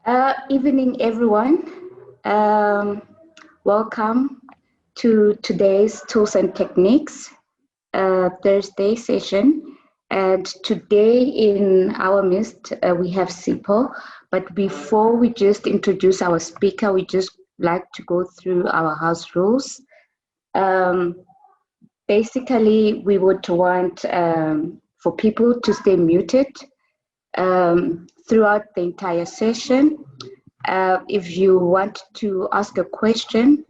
Evening, everyone. Welcome to today's Tools and Techniques Thursday session. And today in our midst, we have Sipho. But before we just introduce our speaker, we just like to go through our house rules. Basically, we would want for people to stay muted throughout the entire session. If you want to ask a question,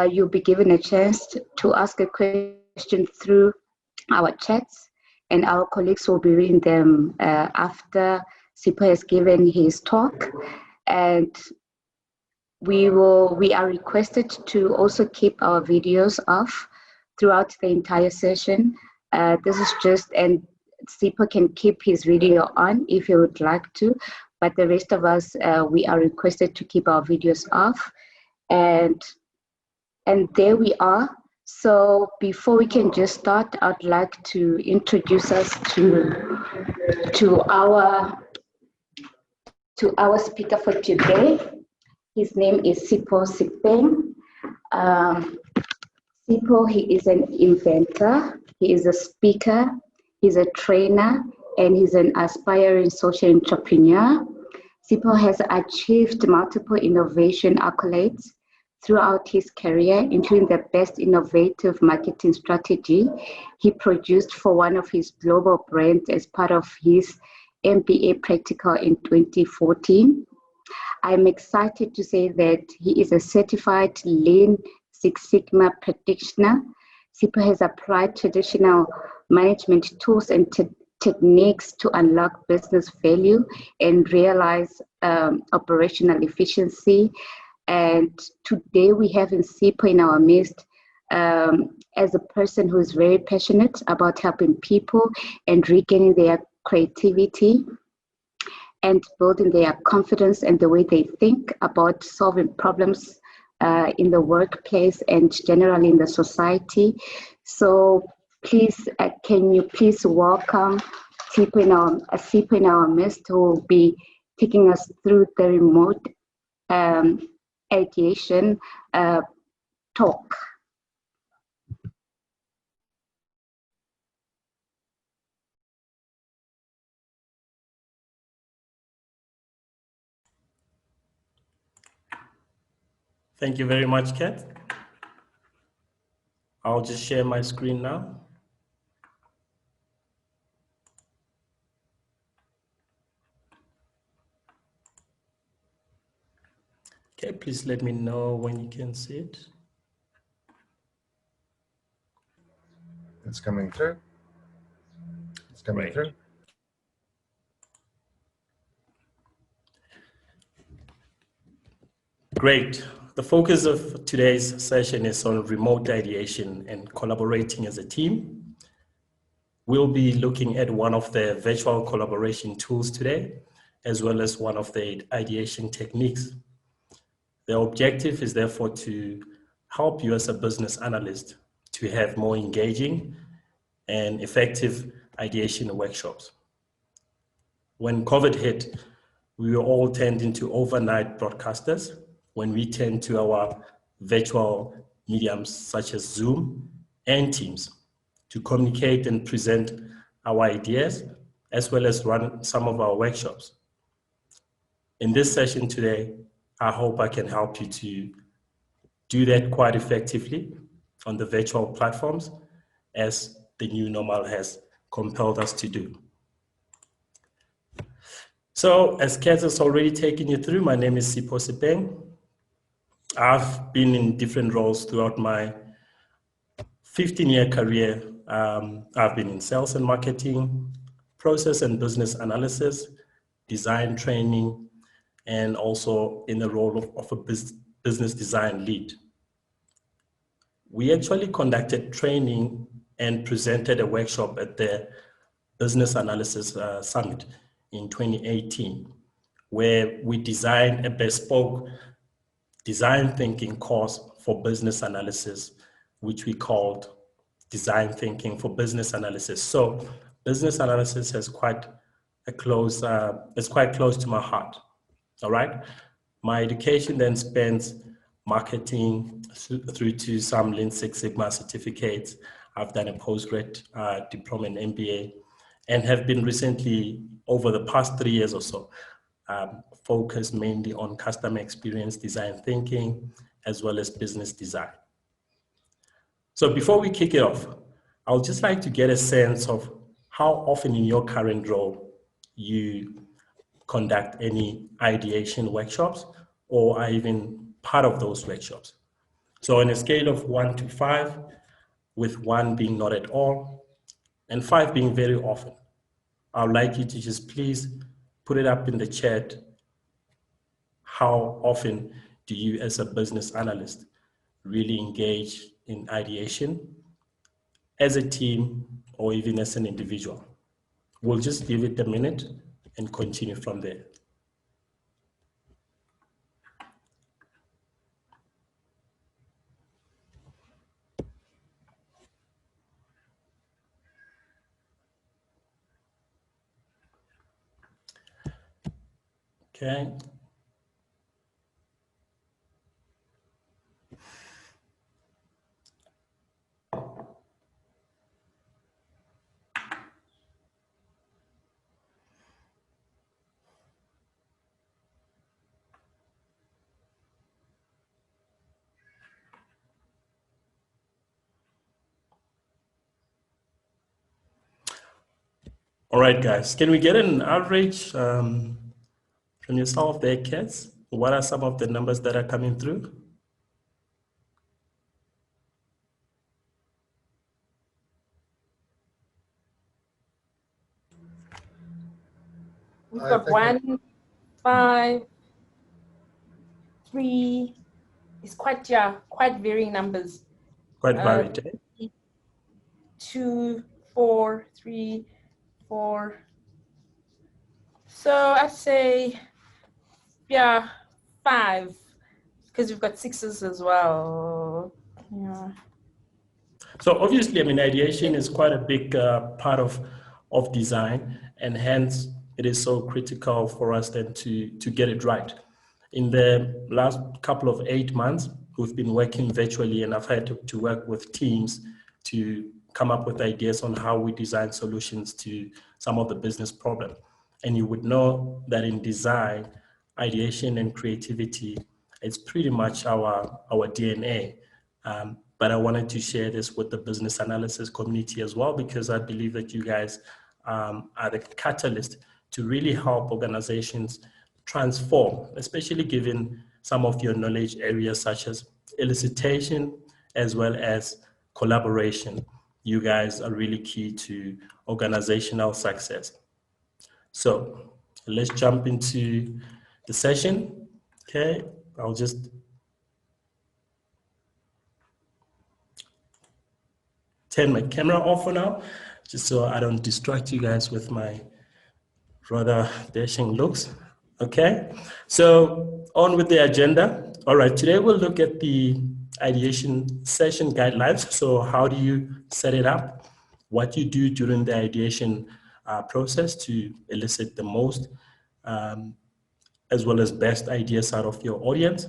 you'll be given a chance to ask a question through our chats, and our colleagues will be reading them after Sipho has given his talk. And we are requested to also keep our videos off throughout the entire session. This is just, and Sipho can keep his video on if he would like to, but the rest of us, we are requested to keep our videos off. And there we are. So before we can just start, I'd like to introduce us to our speaker for today. His name is Sipho Sepeng. Sipho, he is an inventor, he is a speaker, he's a trainer, and he's an aspiring social entrepreneur. Sipho has achieved multiple innovation accolades throughout his career, including the best innovative marketing strategy he produced for one of his global brands as part of his MBA practical in 2014. I'm excited to say that he is a certified Lean Six Sigma practitioner. Sipho has applied traditional management tools and techniques to unlock business value and realize operational efficiency. And today we have Sipho in our midst as a person who is very passionate about helping people and regaining their creativity and building their confidence and the way they think about solving problems in the workplace and generally in the society. So please, can you please welcome Sipho in our midst, who will be taking us through the remote ideation talk. Thank you very much, Kat. I'll just share my screen now. Okay, please let me know when you can see it. It's coming through. It's coming through. Great. The focus of today's session is on remote ideation and collaborating as a team. We'll be looking at one of the virtual collaboration tools today, as well as one of the ideation techniques. The objective is therefore to help you as a business analyst to have more engaging and effective ideation workshops. When COVID hit, we were all turned into overnight broadcasters when we turned to our virtual mediums such as Zoom and Teams to communicate and present our ideas, as well as run some of our workshops. In this session today, I hope I can help you to do that quite effectively on the virtual platforms as the new normal has compelled us to do. So as Kat has already taken you through, my name is Sipho Sepeng. I've been in different roles throughout my 15-year career. I've been in sales and marketing, process and business analysis, design training, and also in the role of a business design lead. We actually conducted training and presented a workshop at the Business Analysis Summit in 2018, where we designed a bespoke design thinking course for business analysis, which we called Design Thinking for Business Analysis. So business analysis has quite a close, it's quite close to my heart. All right. My education then spans marketing through to some Lean Six Sigma certificates. I've done a postgrad diploma in MBA and have been recently, over the past 3 years or so, focused mainly on customer experience design thinking, as well as business design. So before we kick it off, I would just like to get a sense of how often in your current role you conduct any ideation workshops or are even part of those workshops. So on a scale of 1 to 5, with 1 being not at all and 5 being very often, I would like you to just please put it up in the chat. How often do you as a business analyst really engage in ideation as a team or even as an individual? We'll just give it a minute and continue from there. Okay. All right, guys, can we get an average from yourself there, kids? What are some of the numbers that are coming through? We've got 1, 5, 3. It's quite varying numbers. Quite varied, eh? 2, 4, 3, 4. So I'd say, 5, because we've got 6s as well. Yeah. So obviously, I mean, ideation is quite a big part of design, and hence it is so critical for us then to get it right. In the last couple of 8 months, we've been working virtually, and I've had to work with teams to come up with ideas on how we design solutions to some of the business problems. And you would know that in design, ideation and creativity, it's pretty much our DNA. But I wanted to share this with the business analysis community as well, because I believe that you guys are the catalyst to really help organizations transform, especially given some of your knowledge areas such as elicitation as well as collaboration. You guys are really key to organizational success. So let's jump into the session. Okay, I'll just turn my camera off for now, just so I don't distract you guys with my rather dashing looks. Okay, so on with the agenda. All right, today we'll look at the ideation session guidelines. So how do you set it up? What you do during the ideation process to elicit the most as well as best ideas out of your audience.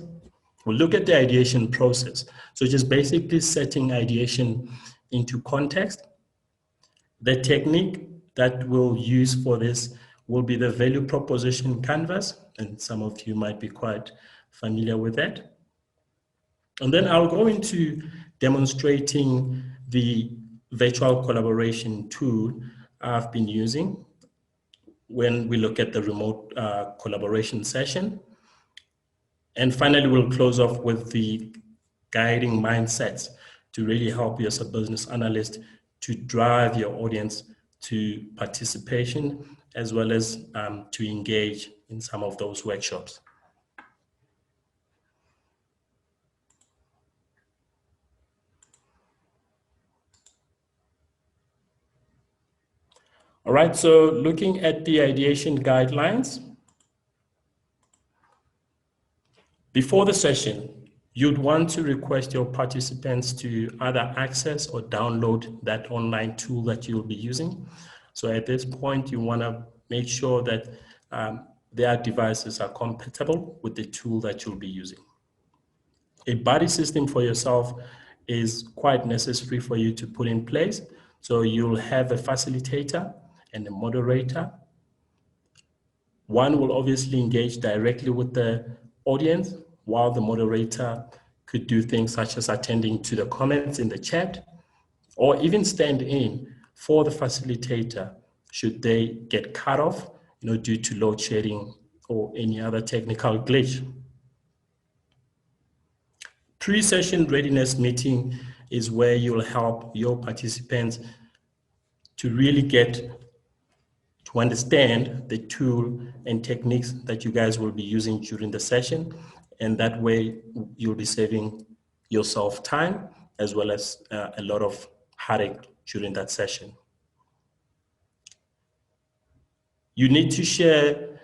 We'll look at the ideation process. So just basically setting ideation into context. The technique that we'll use for this will be the value proposition canvas, and some of you might be quite familiar with that. And then I'll go into demonstrating the virtual collaboration tool I've been using when we look at the remote collaboration session. And finally, we'll close off with the guiding mindsets to really help you as a business analyst to drive your audience to participation as well as to engage in some of those workshops. All right, so looking at the ideation guidelines, before the session, you'd want to request your participants to either access or download that online tool that you'll be using. So at this point, you want to make sure that their devices are compatible with the tool that you'll be using. A buddy system for yourself is quite necessary for you to put in place. So you'll have a facilitator and a moderator. One will obviously engage directly with the audience, while the moderator could do things such as attending to the comments in the chat, or even stand in for the facilitator should they get cut off, due to load shedding or any other technical glitch. Pre-session readiness meeting is where you'll help your participants to really get to understand the tool and techniques that you guys will be using during the session. And that way you'll be saving yourself time as well as a lot of headache during that session. You need to share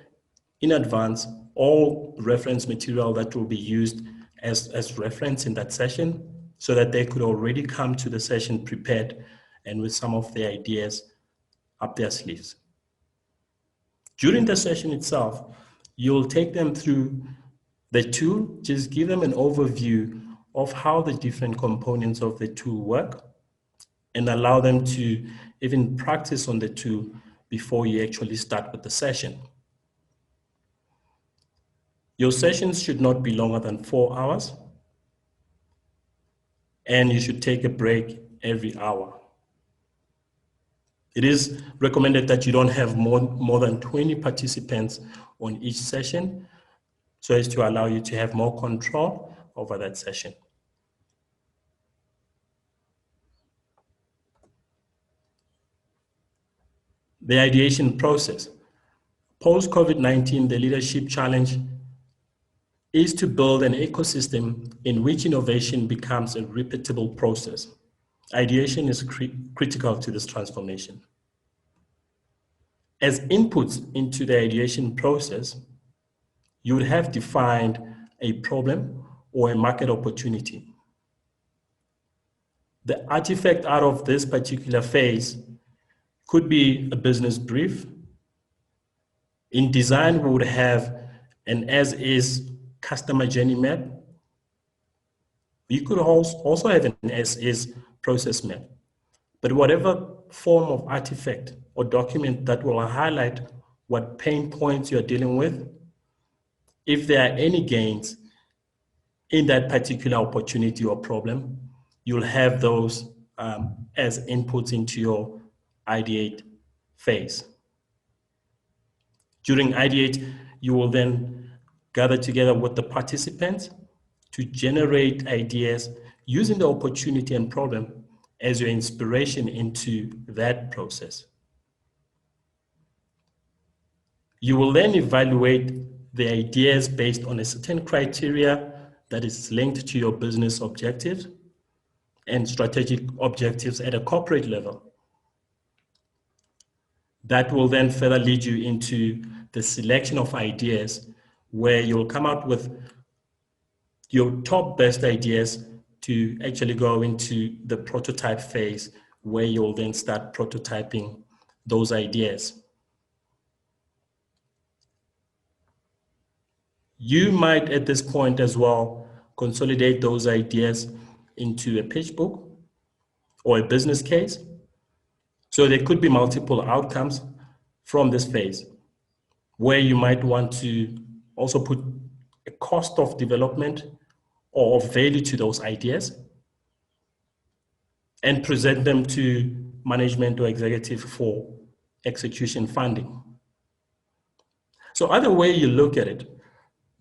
in advance all reference material that will be used as reference in that session, so that they could already come to the session prepared and with some of the ideas up their sleeves. During the session itself, you'll take them through the tool, just give them an overview of how the different components of the tool work, and allow them to even practice on the tool before you actually start with the session. Your sessions should not be longer than 4 hours, and you should take a break every hour. It is recommended that you don't have more than 20 participants on each session, so as to allow you to have more control over that session. The ideation process. Post-COVID-19, the leadership challenge is to build an ecosystem in which innovation becomes a repeatable process. Ideation is critical to this transformation. As inputs into the ideation process, you would have defined a problem or a market opportunity. The artifact out of this particular phase could be a business brief. In design, we would have an as-is customer journey map. You could also have an as-is process map. But whatever form of artifact or document that will highlight what pain points you're dealing with, if there are any gains in that particular opportunity or problem, you'll have those as inputs into your ideate phase. During ideate, you will then gather together with the participants to generate ideas using the opportunity and problem as your inspiration into that process. You will then evaluate the ideas based on a certain criteria that is linked to your business objectives and strategic objectives at a corporate level. That will then further lead you into the selection of ideas, where you'll come out with your top best ideas to actually go into the prototype phase, where you'll then start prototyping those ideas. You might at this point as well consolidate those ideas into a pitch book or a business case. So there could be multiple outcomes from this phase, where you might want to also put a cost of development or of value to those ideas and present them to management or executive for execution funding. So either way you look at it,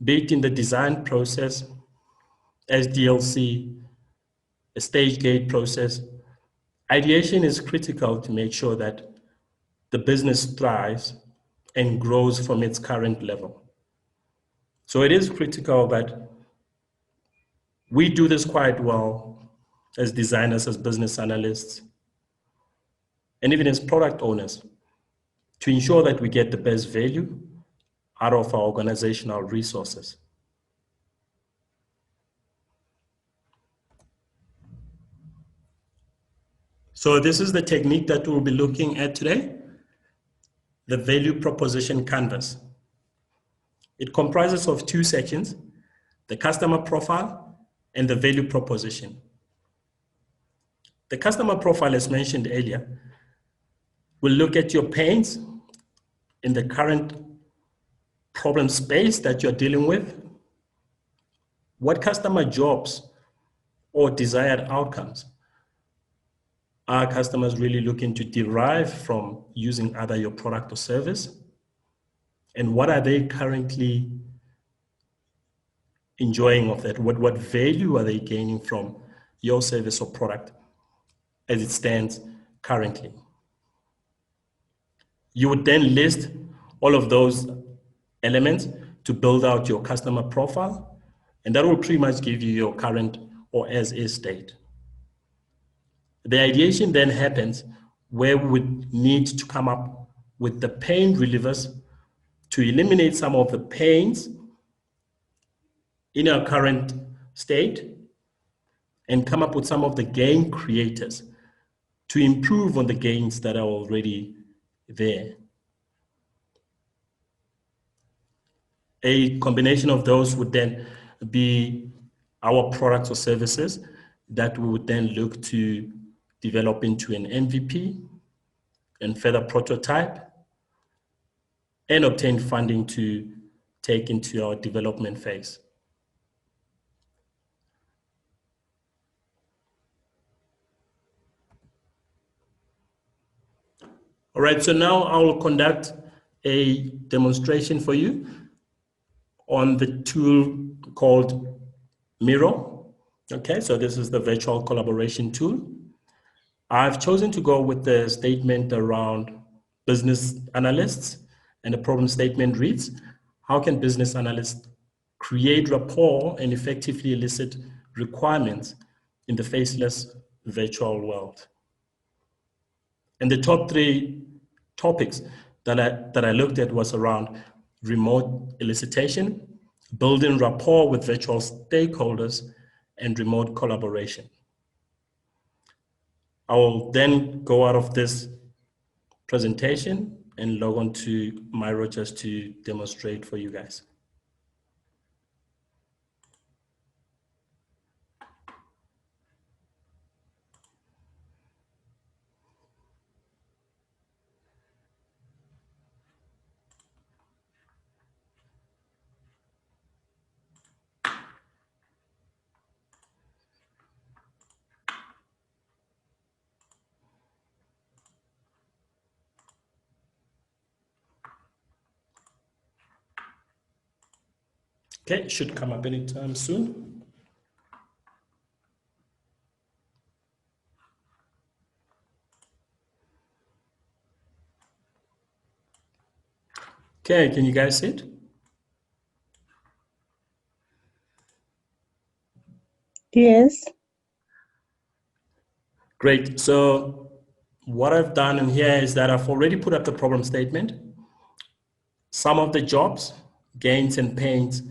be it in the design process, SDLC, a stage gate process, ideation is critical to make sure that the business thrives and grows from its current level. So it is critical that we do this quite well as designers, as business analysts, and even as product owners, to ensure that we get the best value out of our organizational resources. So this is the technique that we'll be looking at today, the value proposition canvas. It comprises of 2 sections: the customer profile and the value proposition. The customer profile, as mentioned earlier, will look at your pains in the current problem space that you're dealing with, what customer jobs or desired outcomes are customers really looking to derive from using either your product or service, and what are they currently enjoying of that? What value are they gaining from your service or product as it stands currently? You would then list all of those elements to build out your customer profile, and that will pretty much give you your current or as is state. The ideation then happens where we would need to come up with the pain relievers to eliminate some of the pains in our current state and come up with some of the gain creators to improve on the gains that are already there. A combination of those would then be our products or services that we would then look to develop into an MVP and further prototype and obtain funding to take into our development phase. All right, so now I will conduct a demonstration for you on the tool called Miro. Okay, so this is the virtual collaboration tool. I've chosen to go with the statement around business analysts, and the problem statement reads, how can business analysts create rapport and effectively elicit requirements in the faceless virtual world? And the top 3 topics that I looked at was around remote elicitation, building rapport with virtual stakeholders, and remote collaboration. I will then go out of this presentation and log on to Miro just to demonstrate for you guys. Okay, it should come up anytime soon. Okay, can you guys see it? Yes. Great. So what I've done in here is that I've already put up the problem statement, some of the jobs, gains, and pains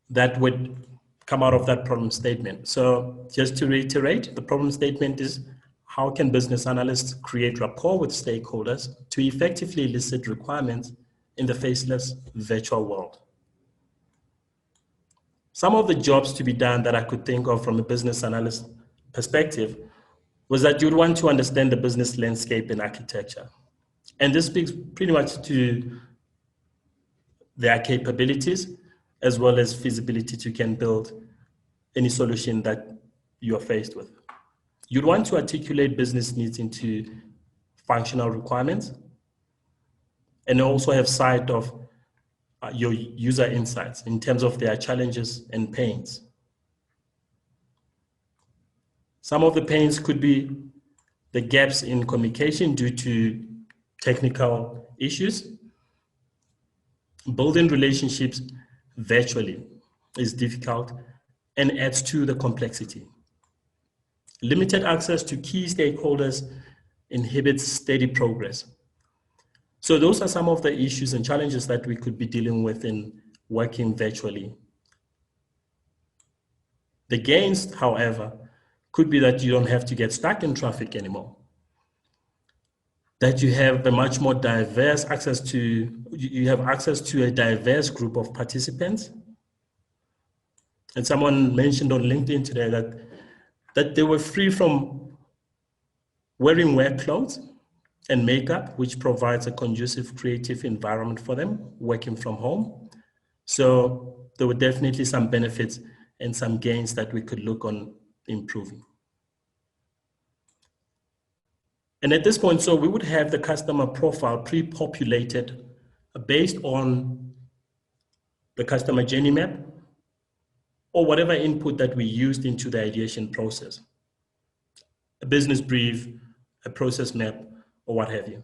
that would come out of that problem statement. So just to reiterate, the problem statement is, how can business analysts create rapport with stakeholders to effectively elicit requirements in the faceless virtual world? Some of the jobs to be done that I could think of from a business analyst perspective was that you'd want to understand the business landscape and architecture. And this speaks pretty much to their capabilities as well as feasibility to can build any solution that you're faced with. You'd want to articulate business needs into functional requirements and also have sight of your user insights in terms of their challenges and pains. Some of the pains could be the gaps in communication due to technical issues. Building relationships virtually is difficult and adds to the complexity. Limited access to key stakeholders inhibits steady progress. So those are some of the issues and challenges that we could be dealing with in working virtually. The gains, however, could be that you don't have to get stuck in traffic anymore. that you have a much more diverse access to, you have access to a diverse group of participants. And someone mentioned on LinkedIn today that they were free from wearing work clothes and makeup, which provides a conducive creative environment for them working from home. So there were definitely some benefits and some gains that we could look on improving. And at this point, so we would have the customer profile pre-populated based on the customer journey map or whatever input that we used into the ideation process, a business brief, a process map, or what have you.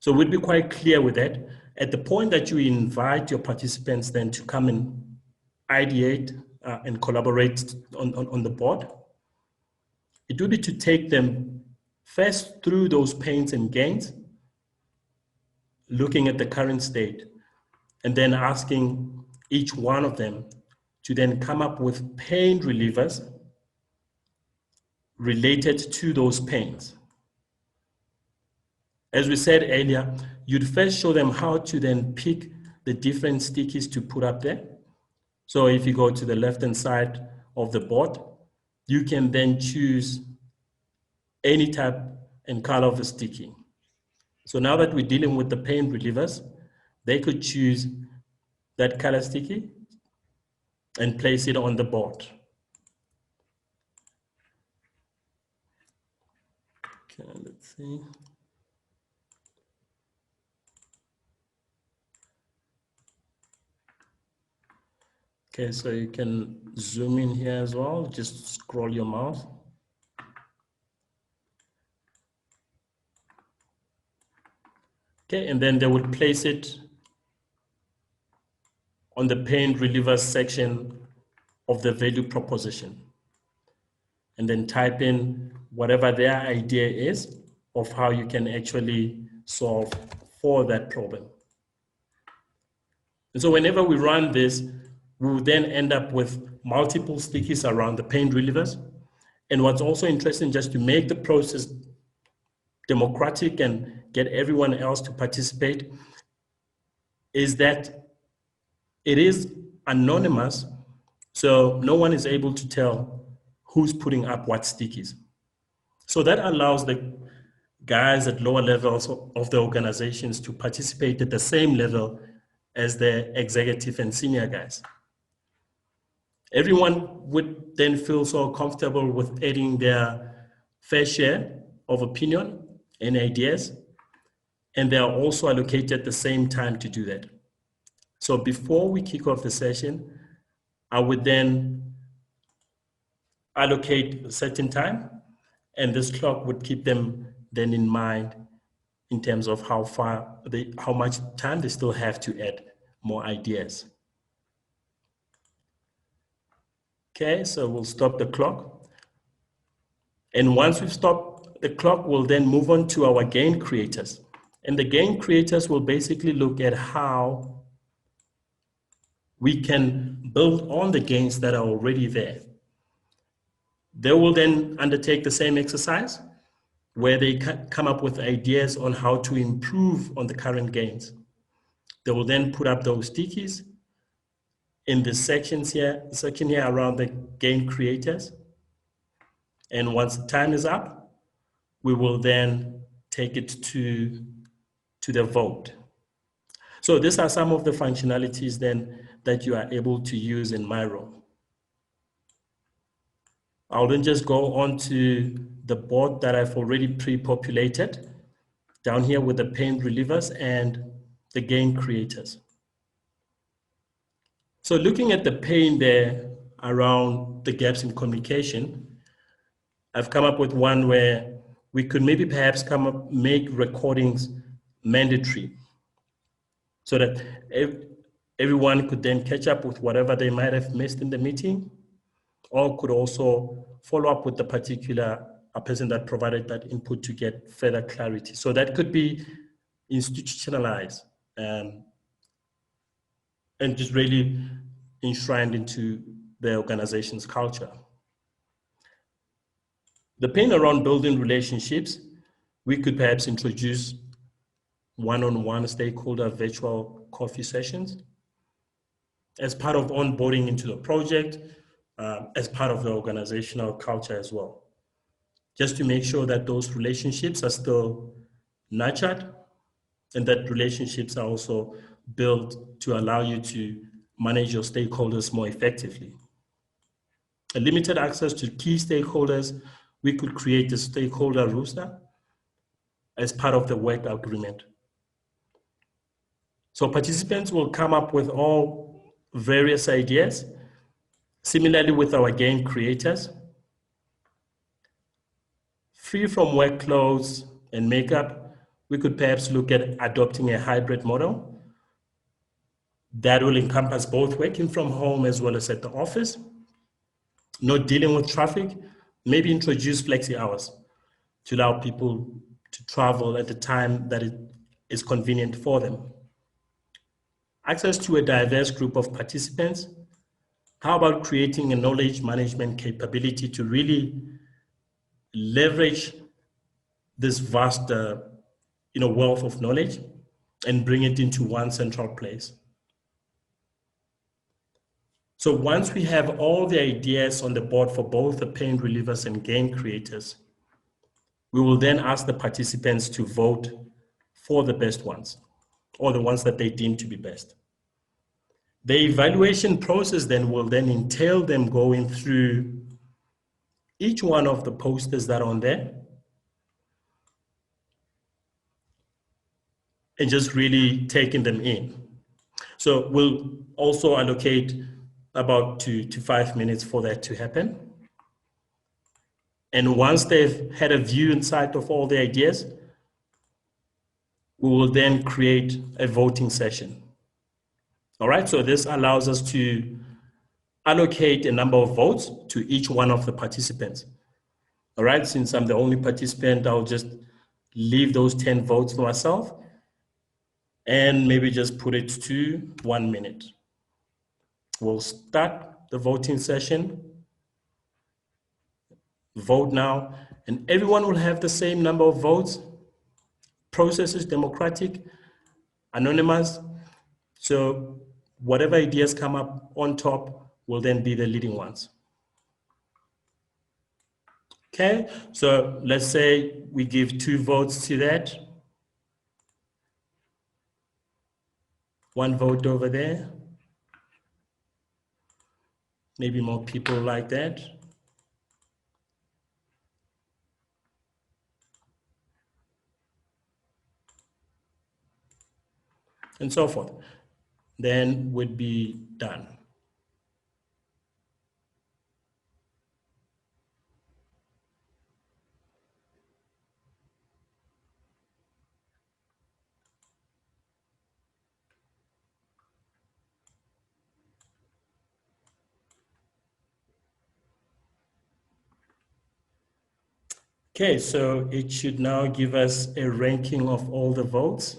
So we'd be quite clear with that. At the point that you invite your participants then to come and ideate and collaborate on the board, it would be to take them first through those pains and gains, looking at the current state, and then asking each one of them to then come up with pain relievers related to those pains. As we said earlier, you'd first show them how to then pick the different stickies to put up there. So if you go to the left-hand side of the board, you can then choose any type and color of a sticky. So now that we're dealing with the pain relievers, they could choose that color sticky and place it on the board. Okay, let's see. Okay, so you can zoom in here as well, just scroll your mouse. Okay, and then they would place it on the pain relievers section of the value proposition. And then type in whatever their idea is of how you can actually solve for that problem. And so whenever we run this, we will then end up with multiple stickies around the pain relievers. And what's also interesting, just to make the process democratic and get everyone else to participate, is that it is anonymous, so no one is able to tell who's putting up what stickies. So that allows the guys at lower levels of the organizations to participate at the same level as the executive and senior guys. Everyone would then feel so comfortable with adding their fair share of opinion and ideas, and they are also allocated at the same time to do that. So before we kick off the session, I would then allocate a certain time, and this clock would keep them then in mind in terms of how much time they still have to add more ideas. Okay, so we'll stop the clock. And once we've stopped the clock, we'll then move on to our gain creators. And the gain creators will basically look at how we can build on the gains that are already there. They will then undertake the same exercise where they come up with ideas on how to improve on the current gains. They will then put up those stickies in the section here around the gain creators. And once the time is up, we will then take it to the vote. So these are some of the functionalities then that you are able to use in Miro. I'll then just go on to the board that I've already pre-populated down here with the pain relievers and the gain creators. So looking at the pain there around the gaps in communication, I've come up with one where we could maybe perhaps make recordings mandatory so that everyone could then catch up with whatever they might have missed in the meeting, or could also follow up with the particular person that provided that input to get further clarity. So that could be institutionalized and just really enshrined into the organization's culture. The pain around building relationships, we could perhaps introduce one-on-one stakeholder virtual coffee sessions as part of onboarding into the project, as part of the organizational culture as well, just to make sure that those relationships are still nurtured and that relationships are also built to allow you to manage your stakeholders more effectively. A limited access to key stakeholders, we could create a stakeholder roster as part of the work agreement. So participants will come up with all various ideas. Similarly with our game creators, free from work clothes and makeup, we could perhaps look at adopting a hybrid model that will encompass both working from home as well as at the office, not dealing with traffic, maybe introduce flexi hours to allow people to travel at the time that it is convenient for them. Access to a diverse group of participants. How about creating a knowledge management capability to really leverage this vast wealth of knowledge and bring it into one central place? So once we have all the ideas on the board for both the pain relievers and game creators, we will then ask the participants to vote for the best ones, or the ones that they deem to be best. The evaluation process then will then entail them going through each one of the posters that are on there and just really taking them in. So we'll also allocate about 2 to 5 minutes for that to happen. And once they've had a view and sight of all the ideas, we will then create a voting session. All right, so this allows us to allocate a number of votes to each one of the participants. All right, since I'm the only participant, I'll just leave those 10 votes for myself and maybe just put it to 1 minute. We'll start the voting session. Vote now, and everyone will have the same number of votes. Process is democratic, anonymous, so whatever ideas come up on top will then be the leading ones. Okay, so let's say we give 2 votes to that. 1 vote over there. Maybe more people like that. And so forth. Then would be done. Okay, so it should now give us a ranking of all the votes.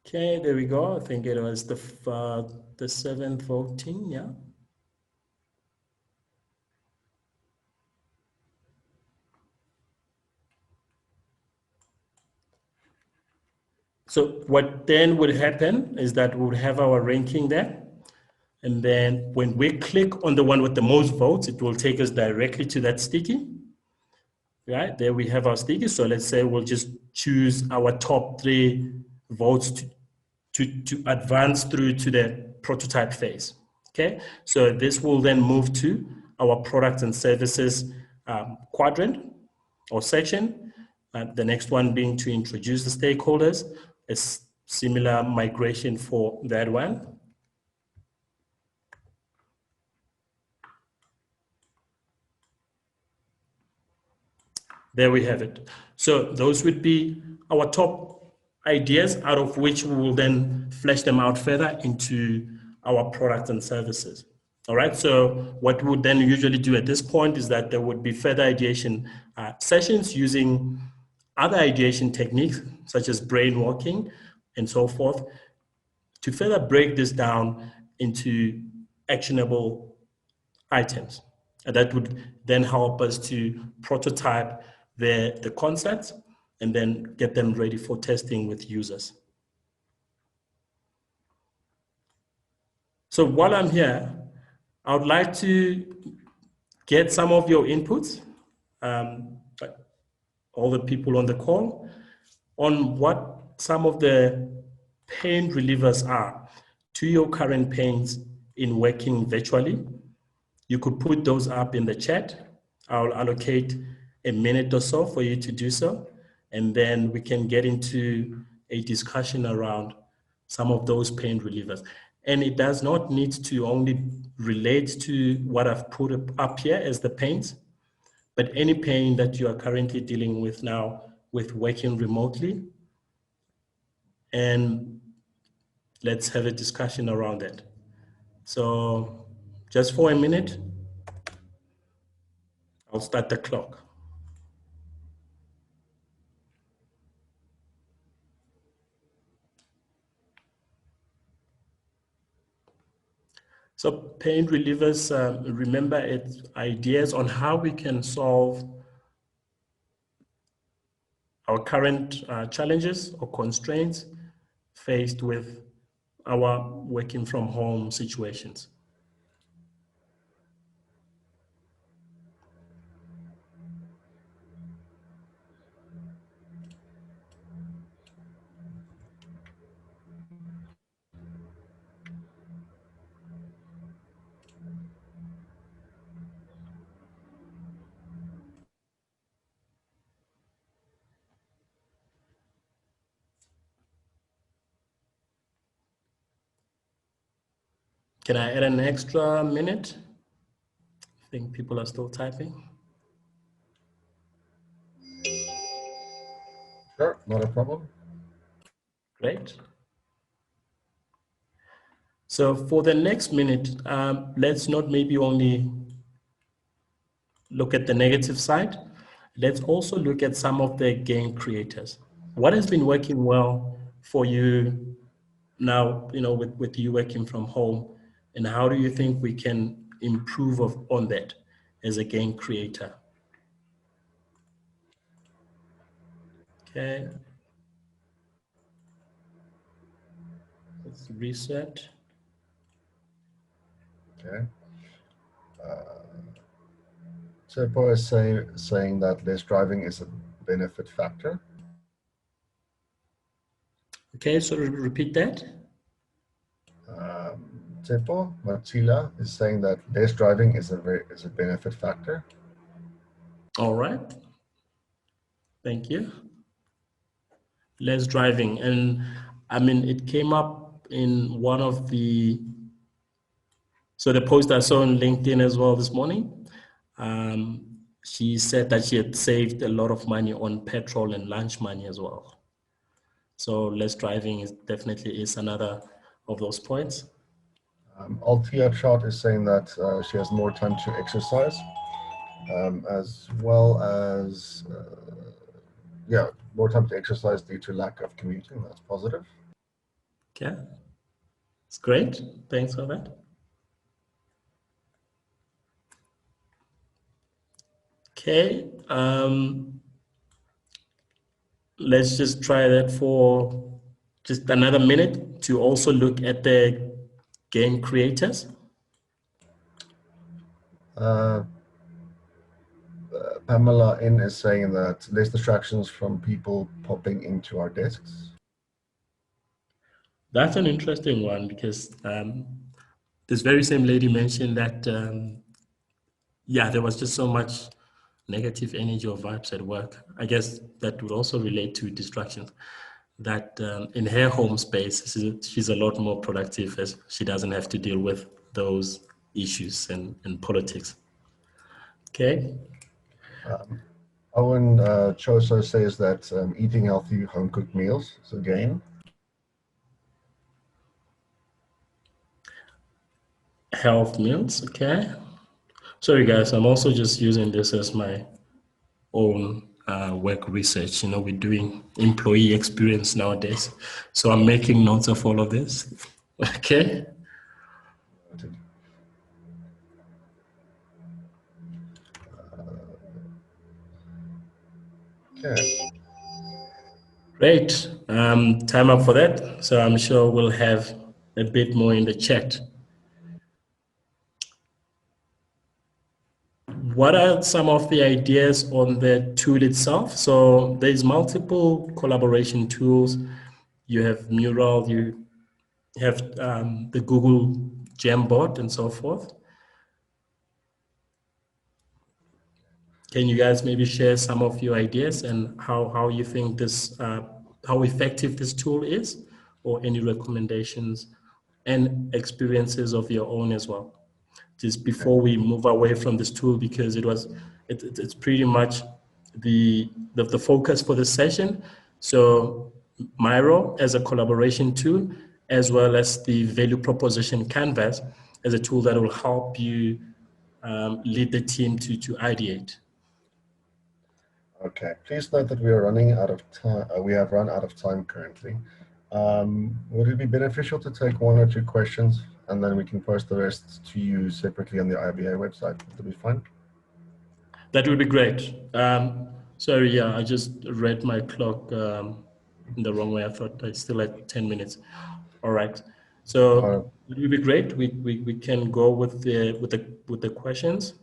Okay, there we go. I think it was the 7th voting, yeah. So what then would happen is that we would have our ranking there. And then when we click on the one with the most votes, it will take us directly to that sticky. Right, there we have our sticky. So let's say we'll just choose our top 3 votes to advance through to the prototype phase. Okay, so this will then move to our products and services quadrant or section. The next one being to introduce the stakeholders, a similar migration for that one. There we have it. So those would be our top ideas, out of which we will then flesh them out further into our products and services. All right, so what we would then usually do at this point is that there would be further ideation sessions using other ideation techniques, such as brain walking and so forth, to further break this down into actionable items. And that would then help us to prototype the concepts and then get them ready for testing with users. So while I'm here, I would like to get some of your inputs, all the people on the call, on what some of the pain relievers are to your current pains in working virtually. You could put those up in the chat. I'll allocate a minute or so for you to do so, and then we can get into a discussion around some of those pain relievers. And it does not need to only relate to what I've put up here as the pains, but any pain that you are currently dealing with now with working remotely. And let's have a discussion around that. So just for a minute, I'll start the clock. So pain relievers, remember, it's ideas on how we can solve our current challenges or constraints faced with our working from home situations. Can I add an extra minute? I think people are still typing. Sure, not a problem. Great. So for the next minute, let's not maybe only look at the negative side. Let's also look at some of the game creators. What has been working well for you now, with you working from home, and how do you think we can improve on that as a game creator? Okay. Let's reset. Okay. Sipho is saying that less driving is a benefit factor. Okay, so repeat that. Sipho Matila is saying that less driving is a benefit factor. All right. Thank you. Less driving. And I mean, it came up in one of the post I saw on LinkedIn as well this morning. She said that she had saved a lot of money on petrol and lunch money as well. So less driving definitely is another of those points. Altia Chart is saying that she has more time to exercise, as well as, more time to exercise due to lack of commuting. That's positive. Okay, it's great. Thanks for that. Okay, let's just try that for just another minute to also look at the game creators. Pamela N is saying that less distractions from people popping into our desks. That's an interesting one because this very same lady mentioned that, there was just so much negative energy or vibes at work. I guess that would also relate to distractions. That in her home space, she's a lot more productive as she doesn't have to deal with those issues and politics. Okay. Owen Choso says that eating healthy home-cooked meals is a gain. Health meals, okay. Sorry guys, I'm also just using this as my own work research. We're doing employee experience nowadays. So I'm making notes of all of this. Okay. Okay. Great. Time up for that. So I'm sure we'll have a bit more in the chat. What are some of the ideas on the tool itself? So there's multiple collaboration tools. You have Mural, you have the Google Jamboard and so forth. Can you guys maybe share some of your ideas and how you think this, how effective this tool is, or any recommendations and experiences of your own as well? Just before we move away from this tool, because it's pretty much the focus for this session. So Miro as a collaboration tool, as well as the value proposition canvas as a tool that will help you lead the team to ideate. Okay. Please note that we are running out of time. We have run out of time currently. Would it be beneficial to take 1 or 2 questions, and then we can post the rest to you separately on the IBA website? Would that be fine? That would be great. Sorry, yeah, I just read my clock in the wrong way. I thought I still had 10 minutes. All right. So it would be great. We can go with the questions.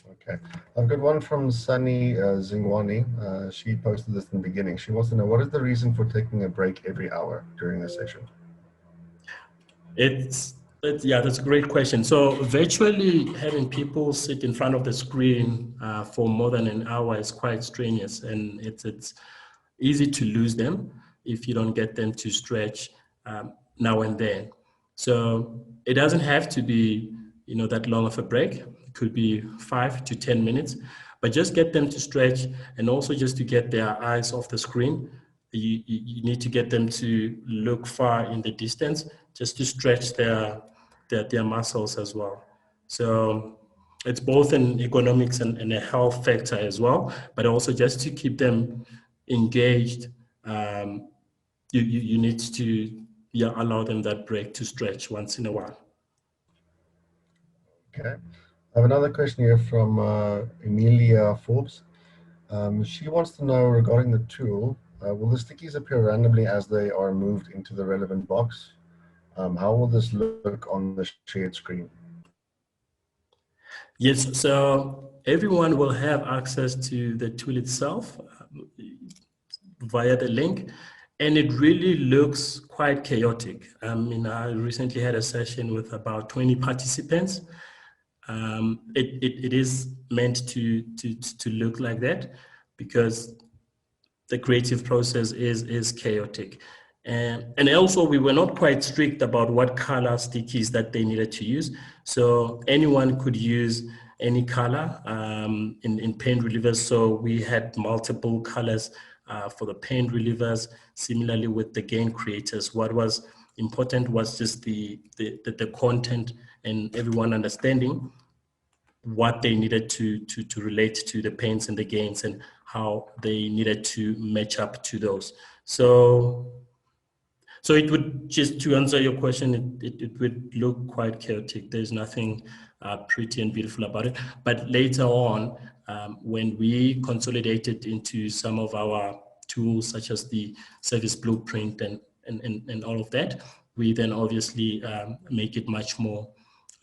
Okay. I've got one from Sunny Zingwani. She posted this in the beginning. She wants to know, what is the reason for taking a break every hour during the session? Yeah, that's a great question. So virtually having people sit in front of the screen for more than an hour is quite strenuous, and it's easy to lose them if you don't get them to stretch now and then. So it doesn't have to be, that long of a break. It could be 5 to 10 minutes, but just get them to stretch, and also just to get their eyes off the screen. You need to get them to look far in the distance, just to stretch their muscles as well. So it's both an economics and a health factor as well, but also just to keep them engaged. You need to allow them that break to stretch once in a while. Okay. I have another question here from Emilia Forbes. She wants to know regarding the tool, will the stickies appear randomly as they are moved into the relevant box? How will this look on the shared screen? Yes, so everyone will have access to the tool itself via the link, and it really looks quite chaotic. I mean, I recently had a session with about 20 participants. It is meant to look like that, because the creative process is chaotic. And also, we were not quite strict about what color stickies that they needed to use. So anyone could use any color in paint relievers. So we had multiple colors for the paint relievers. Similarly with the game creators, what was important was just the content and everyone understanding what they needed to relate to the paints and the gains, and how they needed to match up to those. So it would, just to answer your question, it would look quite chaotic. There's nothing pretty and beautiful about it. But later on, when we consolidated into some of our tools, such as the service blueprint and all of that, we then obviously make it much more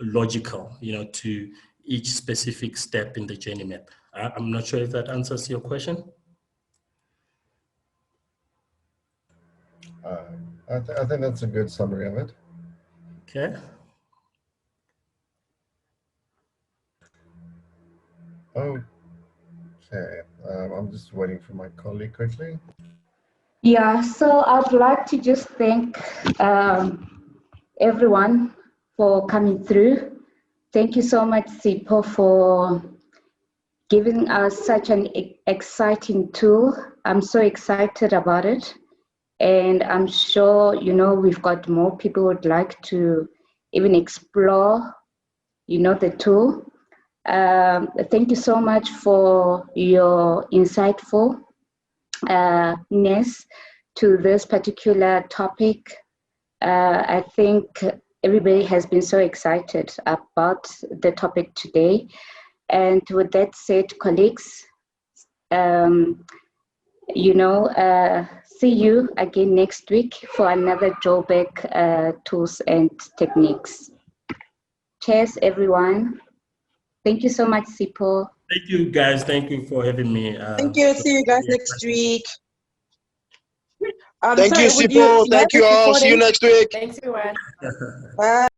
logical, to each specific step in the journey map. I'm not sure if that answers your question. I think that's a good summary of it. Okay. Okay, I'm just waiting for my colleague quickly. Yeah, so I'd like to just thank everyone for coming through. Thank you so much, Sipho, for giving us such an exciting tool. I'm so excited about it. And I'm sure, we've got more people who would like to even explore, the tool. Thank you so much for your insightfulness to this particular topic. I think everybody has been so excited about the topic today. And with that said, colleagues, see you again next week for another drawback tools and techniques. Cheers, everyone. Thank you so much, Sipho. Thank you, guys. Thank you for having me. Thank you. See you guys next week. Thank you, Sipho. Thank you all. See you next week. Thanks, everyone. Bye.